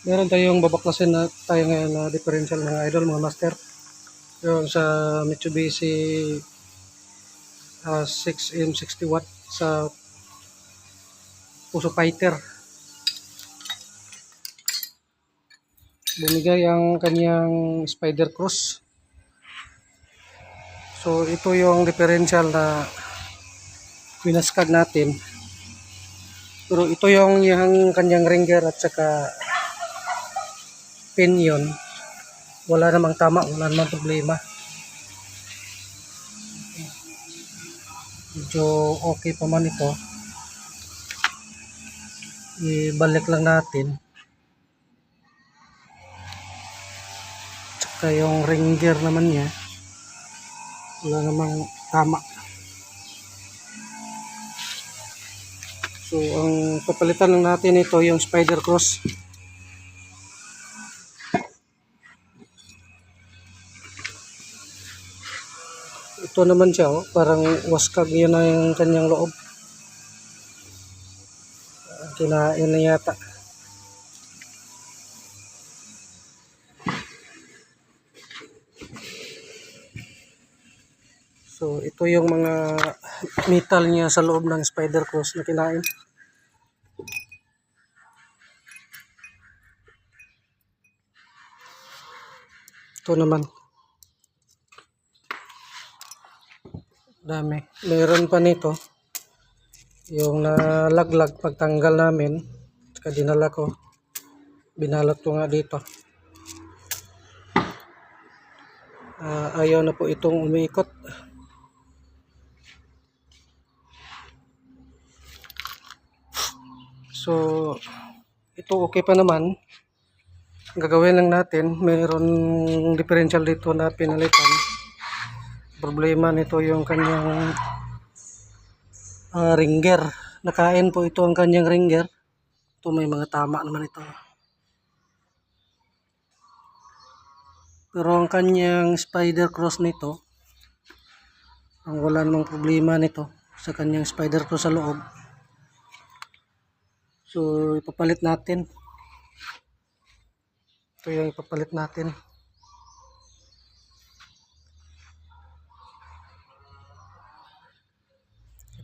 Meron tayong babaklasin na tayo ngayon na differential mga idol, mga master. Yung sa Mitsubishi 6M 60 watt sa Puso Fighter. Bumigay ang kanyang Spider Cross. So ito yung differential na pinaskag natin. Pero ito yung kanyang ringer at saka pinion. Wala namang tama, wala namang problema. Medyo okay pa man ito. Ibalik lang natin. Tsaka yung ringer naman niya, wala namang tama. So ang papalitan lang natin ito yung Spider Cross. Ito naman siya, parang waskag yun na yung kanyang loob. Kinain na yata. So ito yung mga metal niya sa loob ng Spider Cross na kinain. Ito naman. Dami. Meron pa nito. Yung nalaglag pagtanggal namin. Saka dinala ko. Binalot ko nga dito. Ayaw na po itong umiikot. So ito okay pa naman. Gagawin lang natin, mayroon differential dito na pinalitan. Problema nito yung kanyang ringer. Nakain po ito ang kanyang ringer. Ito may mga tama naman ito. Pero ang kanyang Spider Cross nito, ang wala namang problema nito sa kanyang Spider Cross sa loob. So ipapalit natin. Ito yung ipapalit natin.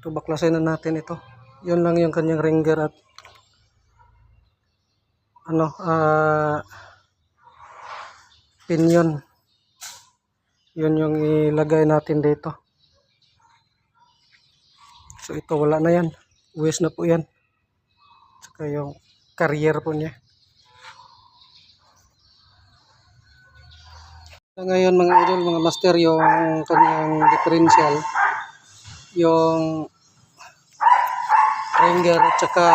Ito baklasin na natin ito. Yun lang yung kanyang ringer at pinion. Yun yung ilagay natin dito. So ito wala na yan. Uwis na po yan. Saka yung carrier po niya. So ngayon mga idol, mga master, yung kanyang differential, yung ringer at saka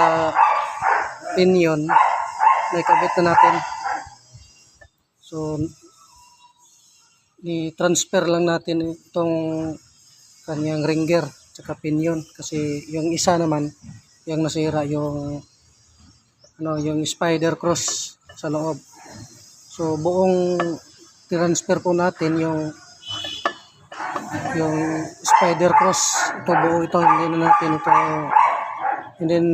pinion, naikabit na natin. So i-transfer lang natin itong kanyang ringer at saka pinion kasi yung isa naman yung nasira, yung yung Spider Cross sa loob. So buong transfer po natin yung Spider Cross, ito buo ito, hindi na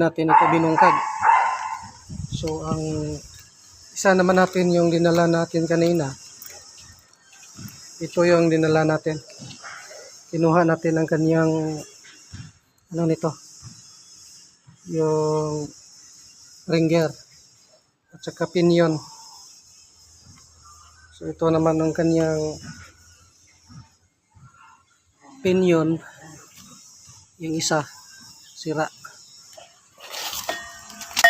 natin ito binungkag. So ang isa naman natin yung dinala natin kanina, ito yung dinala natin, kinuha natin ang kanyang nito, yung ringer at saka pinion. So ito naman ang kanyang pinion, yung isa sira.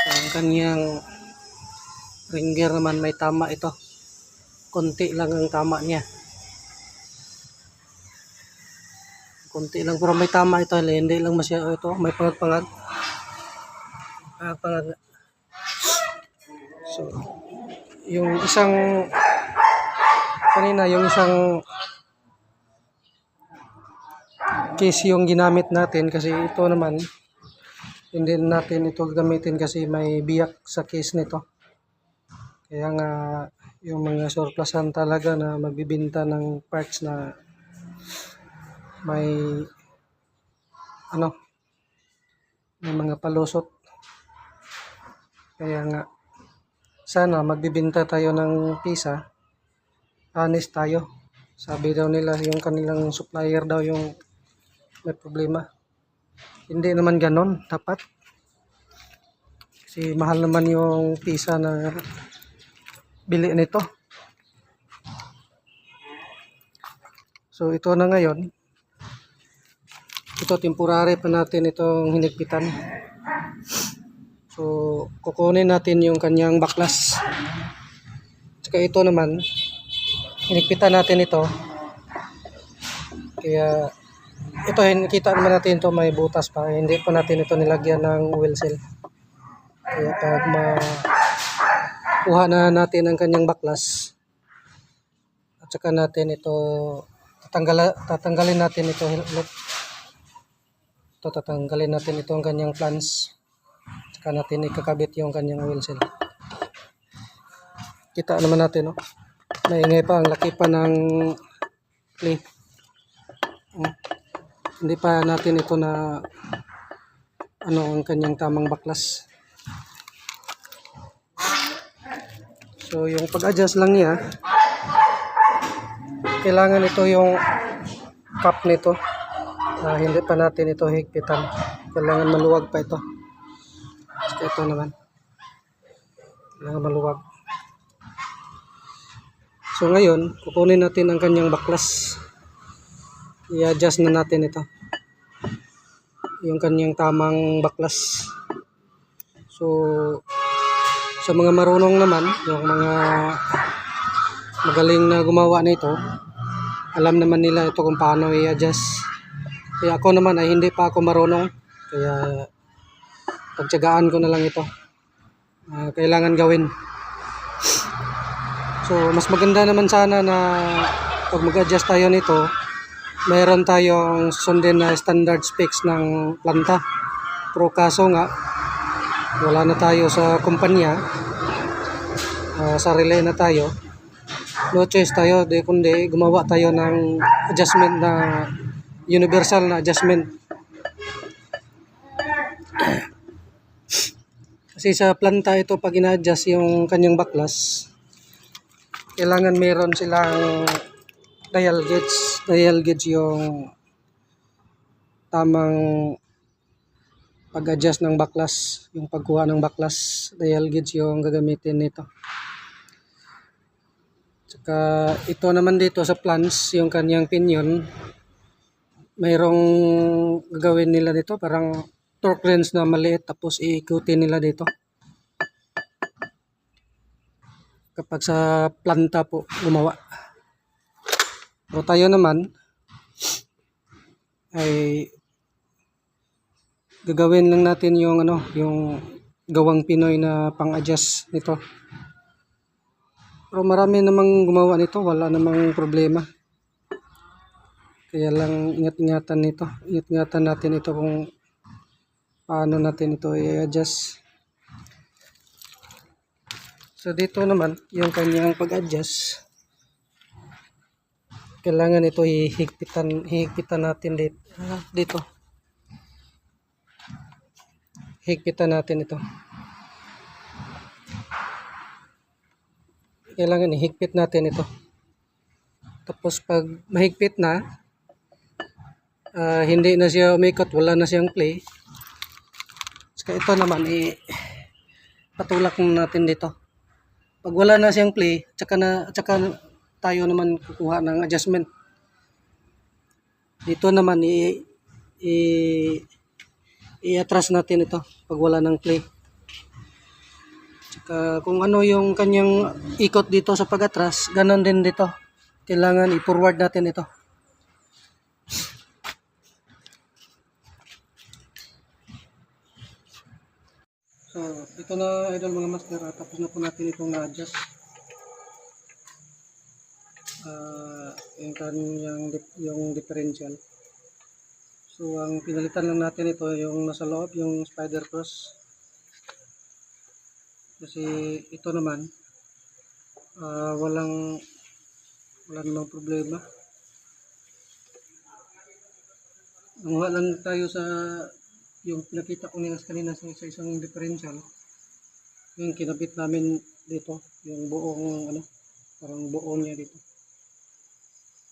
So, ang kanyang ringer naman may tama ito, konti lang ang tama niya, konti lang pero may tama ito, hindi lang masyado ito, may pangag. So yung isang kanina, yung isang case yung ginamit natin kasi ito naman hindi natin ito gamitin kasi may biyak sa case nito. Kaya nga yung mga surplusan talaga na magbibenta ng parts na may may mga palusot. Kaya nga sana magbibenta tayo ng pisa, honest tayo. Sabi daw nila yung kanilang supplier daw yung may problema. Hindi naman ganon, dapat. Kasi mahal naman yung pisa na bili nito. So ito na ngayon. Ito temporary pa natin itong hinigpitan. So kukunin natin yung kanyang baklas. Tsaka ito naman, hinigpitan natin ito. Kaya ito, kita naman natin ito may butas pa. Hindi pa natin ito nilagyan ng oil seal. Kaya pag makuha na natin ang kanyang baklas, at saka natin ito tatanggalin natin ito ulit. Ito tatanggalin natin ito ang kanyang flange. Saka natin ikakabit yung kanyang oil seal. Kita naman natin, no? Maingay pa, ang laki pa ng clay. Hindi pa natin ito na ang kanyang tamang baklas. So yung pag-adjust lang niya, kailangan ito yung cup nito. Hindi pa natin ito higpitan. Kailangan maluwag pa ito. So ito naman, kailangan maluwag. So ngayon, kukunin natin ang kanyang baklas. I-adjust na natin ito. Yung kanyang tamang baklas. So sa mga marunong naman, yung mga magaling na gumawa nito, alam naman nila ito kung paano i-adjust. Kaya ako naman ay hindi pa ako marunong. Kaya pagtiyagaan ko na lang ito. Kailangan gawin. So mas maganda naman sana na pag mag-adjust tayo nito, mayroon tayong sundin na standard specs ng planta. Pero kaso nga, wala na tayo sa kumpanya, sarili na tayo. No choice tayo, kundi gumawa tayo ng adjustment na universal na adjustment. Kasi sa planta ito, pag ina-adjust yung kanyang baklas, kailangan meron silang dial gauge. Dial gauge yung tamang pag-adjust ng baklas, yung pagkuha ng baklas. Dial gauge yung gagamitin nito. Tsaka ito naman dito sa flange, yung kanyang pinion, mayroong gagawin nila dito, parang torque wrench na maliit, tapos iikutin nila dito. Kapag sa planta po gumawa. Pero tayo naman ay gagawin lang natin yung yung gawang Pinoy na pang-adjust nito. Pero marami namang gumawa nito, wala namang problema. Kaya lang ingat-ingatan nito. Ingat-ingatan natin ito kung paano natin ito i-adjust. So dito naman, yung kanyang pag-adjust, kailangan ito hihigpitan natin dito. Higpitan natin ito. Kailangan ihigpit natin ito. Tapos pag mahigpit na, hindi na siya umikot, wala na siyang play. Saka ito naman, patulak natin dito. Pag wala na siyang play, tsaka tayo naman kukuha ng adjustment. Dito naman, i-atras natin ito pag wala ng play. Tsaka kung ano yung kanyang ikot dito sa pag-atras, ganon din dito. Kailangan i-forward natin ito. So, ito na idol mga master, tapos na po natin itong na-adjust. Yung differential. So, ang pinalitan lang natin ito, yung nasa loob, yung spider cross. Kasi ito naman, wala namang problema. Nanguha lang tayo sa yung pinakita ko nila kanina sa isang differential. yung kinabit namin dito, yung buong ano, parang buo niya dito.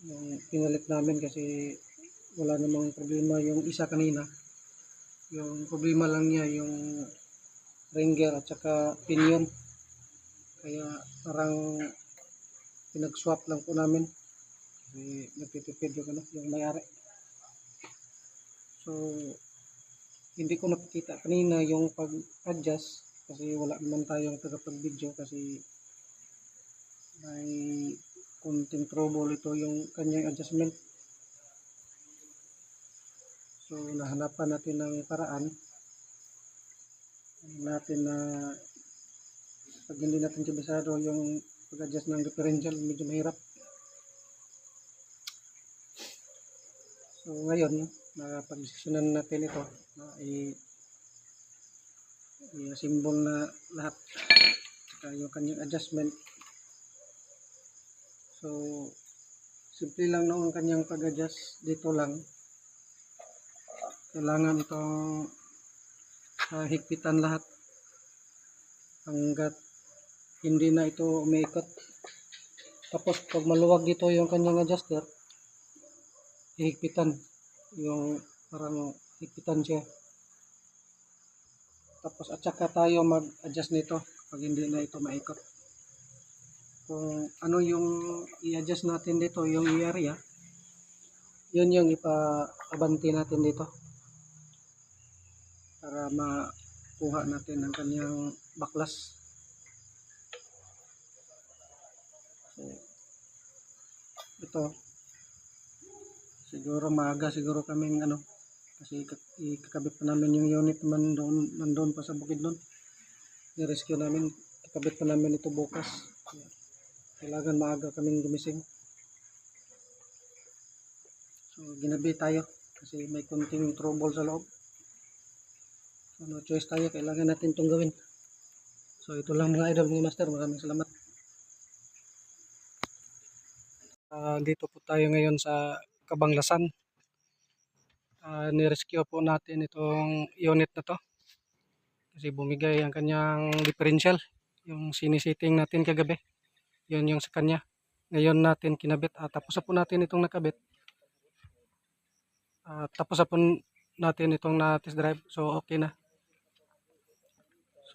Yung pinalit namin kasi wala namang problema yung isa kanina. Yung problema lang niya yung ringer at saka pinion. Kaya parang pinag-swap lang po namin. Kasi nagtitipid yung ano, yung may-ari. So, hindi ko nakikita kanina yung pag-adjust kasi wala naman tayong tagapag-video kasi may konting trouble ito yung kanyang adjustment. So, nahanapan natin ng paraan natin na pag hindi natin kabisado yung pag-adjust ng differential, medyo mahirap. So, ngayon, napag-desisyonan natin ito na i-assemble na lahat saka yung kanyang adjustment. So, simple lang noong kanyang pag-adjust dito lang. Kailangan itong higpitan lahat hanggat hindi na ito umiikot. Tapos pag maluwag dito yung kanyang adjuster, ihigpitan yung parang higpitan siya. Tapos at saka tayo mag-adjust nito pag hindi na ito maikot. Kung ano yung i-adjust natin dito, yung area, yun yung ipa-abanti natin dito para makuha natin ang kanyang baklas. So, ito siguro maaga siguro kaming ano kasi ikakabit pa namin yung unit naman nandun pa sa bukid doon. I-rescue namin, ikabit pa namin ito bukas. Kailangan maaga kaming gumising. So, ginabi tayo kasi may konting trouble sa loob. So, no choice tayo, kailangan natin itong gawin. So, ito lang mga idol, mga master. Maraming salamat. Dito po tayo ngayon sa Cabanglasan. Nirescue po natin itong unit na to. Kasi bumigay ang kanyang differential. Yung sinisiting natin kagabi. Yun yung sa kanya. Ngayon natin kinabit. Tapos na po natin itong nakabit. Tapos na po natin itong na-test drive. So, okay na.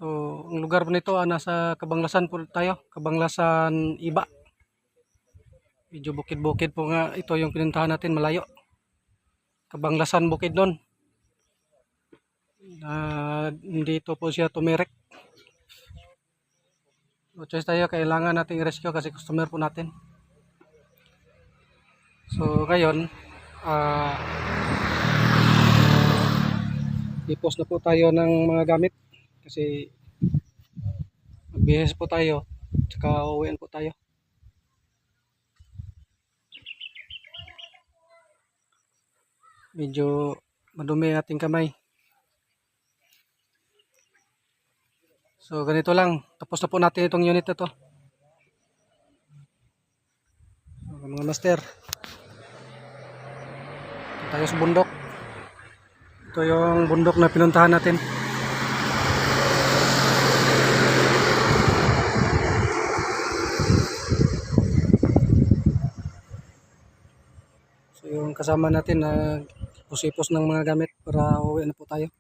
So, ang lugar po nito, nasa Cabanglasan po tayo. Cabanglasan Iba. Medyo bukid-bukid po nga ito yung pinuntahan natin, malayo. Cabanglasan bukid nun. Dito po siya tumirek. So, choice tayo, kailangan natin i-rescue kasi customer po natin. So, ngayon, i-post na po tayo ng mga gamit kasi magbihis po tayo tsaka uuwian po tayo. Medyo madumi ating kamay. So ganito lang, tapos na po natin itong unit na to. So, mga master, tayo sa bundok. Ito yung bundok na pinuntahan natin. So yung kasama natin na pusipos ng mga gamit para uwi na po tayo.